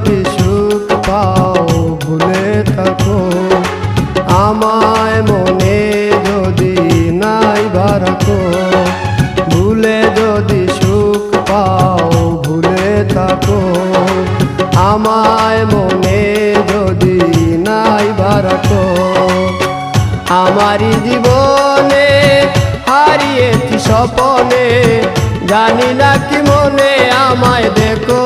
যদি সুখ পাও ভুলে থাকো, আমায় মনে যদি নাই বারাকো, ভুলে যদি সুখ পাও ভুলে থাকো, আমায় মনে যদি নাই বারাকো। আমারি জীবনে হারিয়েছি স্বপনে, জানি না কি মনে আমায় দেখো,